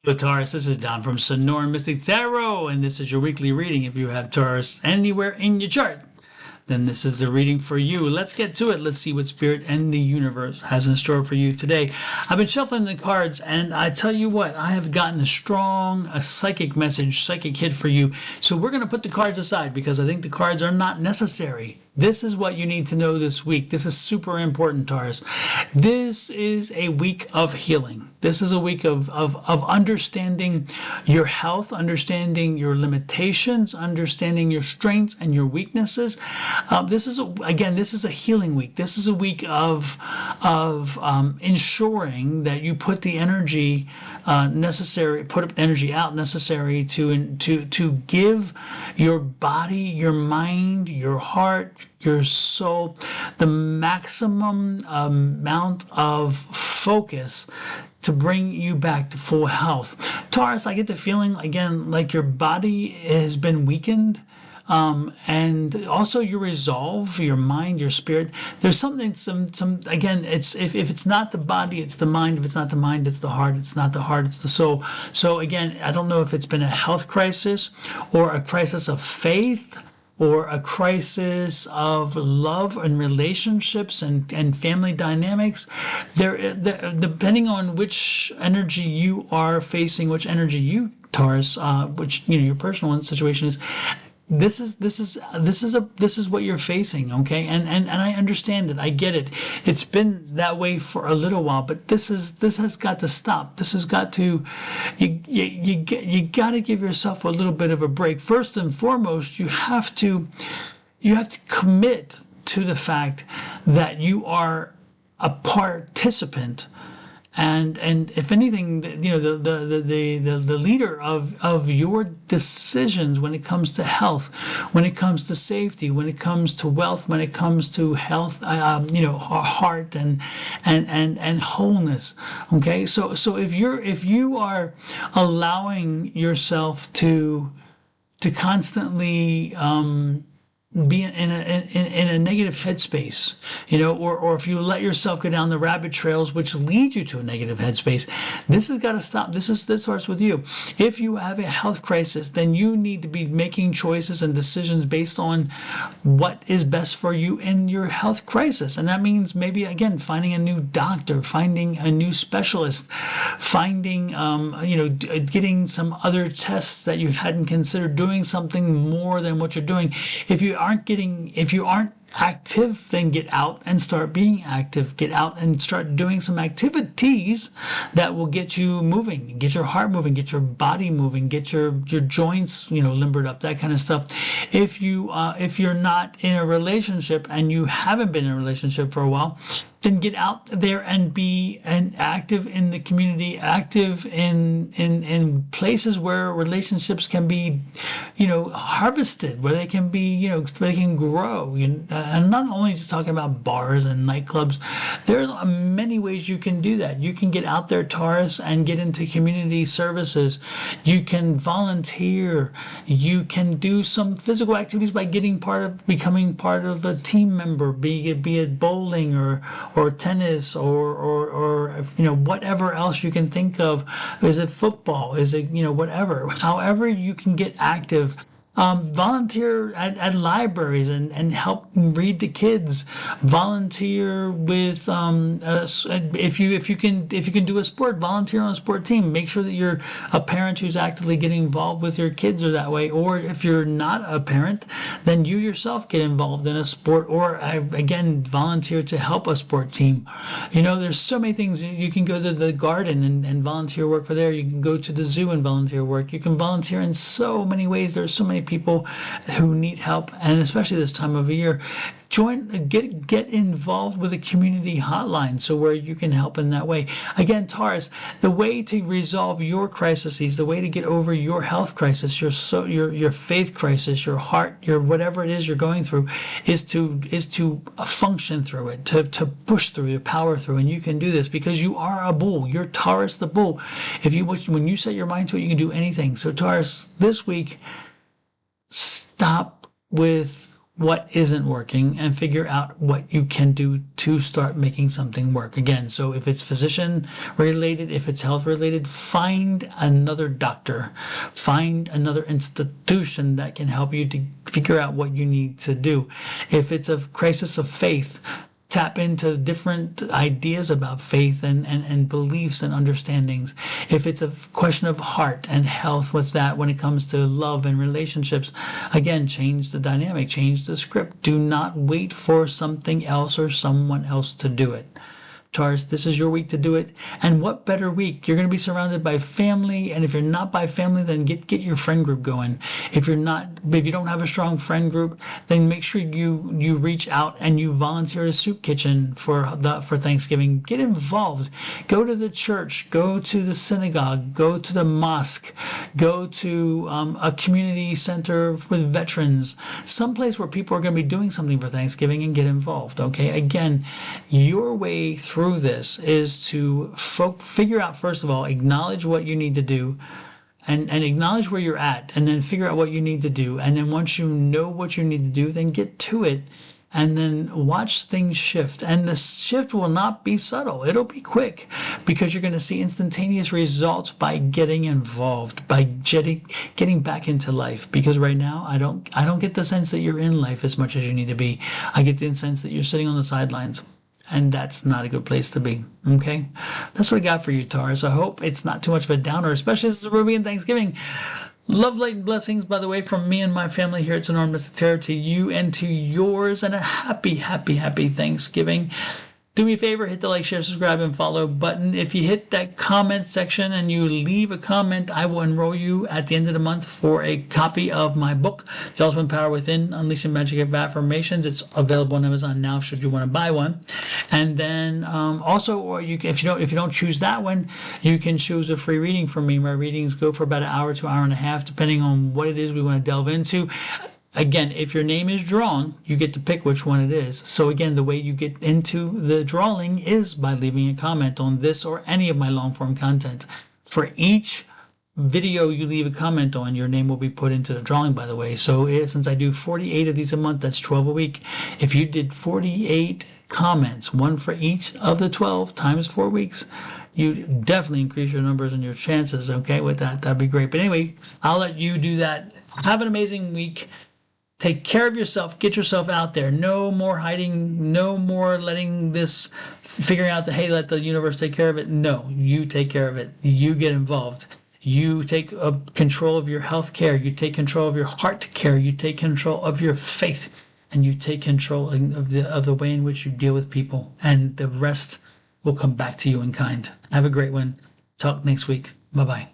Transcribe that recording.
So Taurus, this is Don from Sonora Mystic Tarot, and this is your weekly reading. If you have Taurus anywhere in your chart, then this is the reading for you. Let's get to it. Let's see what Spirit and the universe has in store for you today. I've been shuffling the cards, and I tell you what, I have gotten a psychic message, psychic hit for you. So we're going to put the cards aside because I think the cards are not necessary. This is what you need to know this week. This is super important, Taurus. This is a week of healing. This is a week of understanding your health, understanding your limitations, understanding your strengths and your weaknesses. This is a healing week. This is a week of ensuring that you put the energy necessary, put energy out necessary to give your body, your mind, your heart, your soul the maximum amount of focus to bring you back to full health. Taurus, I get the feeling again like your body has been weakened. And also your resolve, your mind, your spirit. There's something, again, it's if it's not the body, it's the mind. If it's not the mind, it's the heart. It's not the heart, it's the soul. So again, I don't know if it's been a health crisis or a crisis of faith or a crisis of love and relationships and family dynamics. Depending on which energy you are facing, which energy you, Taurus, which your personal situation is, this is what you're facing, okay? And I understand it. I get it. It's been that way for a little while, but this has got to stop. This has got to you got to give yourself a little bit of a break. First and foremost, you have to commit to the fact that you are a participant. And if anything, the leader of your decisions when it comes to health, when it comes to safety, when it comes to wealth, when it comes to health, heart and wholeness. Okay, so if you are allowing yourself to constantly be in a negative headspace, or if you let yourself go down the rabbit trails which lead you to a negative headspace, this has got to stop. This starts with you. If you have a health crisis, then you need to be making choices and decisions based on what is best for you in your health crisis, and that means maybe again finding a new doctor, finding a new specialist, finding getting some other tests that you hadn't considered, doing something more than what you're doing. If you aren't active, then get out and start being active. Get out and start doing some activities that will get you moving, get your heart moving, get your body moving, get your joints limbered up, that kind of stuff. If you're not in a relationship and you haven't been in a relationship for a while, then get out there and be active in the community, active in places where relationships can be, harvested, where they can be, they can grow. And not only just talking about bars and nightclubs. There's many ways you can do that. You can get out there, Taurus, and get into community services. You can volunteer. You can do some physical activities by becoming part of a team member, be it bowling or tennis or whatever else you can think of. Is it football? Is it whatever? However you can get active. Volunteer at libraries and help read to kids. Volunteer with if you can do a sport, volunteer on a sport team. Make sure that you're a parent who's actively getting involved with your kids or that way. Or if you're not a parent, then you yourself get involved in a sport, or again volunteer to help a sport team. There's so many things. You can go to the garden and volunteer work for there. You can go to the zoo and volunteer work. You can volunteer in so many ways. There's so many people who need help, and especially this time of year, get involved with a community hotline, so where you can help in that way. Again, Taurus, the way to resolve your crises, the way to get over your health crisis, your faith crisis, your heart, your whatever it is you're going through, is to function through it, to push through, to power through, and you can do this because you are a bull. You're Taurus, the bull. When you set your mind to it, you can do anything. So Taurus, this week, stop with what isn't working and figure out what you can do to start making something work again. So if it's physician related, if it's health related, find another doctor, find another institution that can help you to figure out what you need to do. If it's a crisis of faith, tap into different ideas about faith and beliefs and understandings. If it's a question of heart and health with that when it comes to love and relationships, again, change the dynamic, change the script. Do not wait for something else or someone else to do it. Taurus, this is your week to do it. And what better week? You're going to be surrounded by family. And if you're not by family, then get your friend group going. If you don't have a strong friend group, then make sure you reach out and you volunteer at a soup kitchen for Thanksgiving. Get involved. Go to the church. Go to the synagogue. Go to the mosque. Go to a community center with veterans. Someplace where people are going to be doing something for Thanksgiving, and get involved. Okay. Again, your way through this is to figure out, first of all, acknowledge what you need to do and acknowledge where you're at, and then figure out what you need to do. And then once you know what you need to do, then get to it and then watch things shift. And the shift will not be subtle. It'll be quick, because you're going to see instantaneous results by getting involved, by getting back into life. Because right now, I don't get the sense that you're in life as much as you need to be. I get the sense that you're sitting on the sidelines. And that's not a good place to be. Okay? That's what I got for you, Taurus. I hope it's not too much of a downer, especially as it's Ruby and Thanksgiving. Love, light, and blessings, by the way, from me and my family here at Sonora Mystic Tarot to you and to yours. And a happy, happy, happy Thanksgiving. Do me a favor, hit the like, share, subscribe, and follow button. If you hit that comment section and you leave a comment, I will enroll you at the end of the month for a copy of my book, The Ultimate Power Within, Unleashing Magic of Affirmations. It's available on Amazon now should you want to buy one. And then also, or if you don't choose that one, you can choose a free reading from me. My readings go for about an hour to an hour and a half, depending on what it is we want to delve into. Again, if your name is drawn, you get to pick which one it is. So again, the way you get into the drawing is by leaving a comment on this or any of my long-form content. For each video you leave a comment on, your name will be put into the drawing, by the way. So since I do 48 of these a month, that's 12 a week. If you did 48 comments, one for each of the 12 times 4 weeks, you definitely increase your numbers and your chances, okay, with that. That'd be great. But anyway, I'll let you do that. Have an amazing week. Take care of yourself. Get yourself out there. No more hiding. No more letting this, figuring out that, hey, let the universe take care of it. No, you take care of it. You get involved. You take control of your health care. You take control of your heart care. You take control of your faith. And you take control of the way in which you deal with people. And the rest will come back to you in kind. Have a great one. Talk next week. Bye-bye.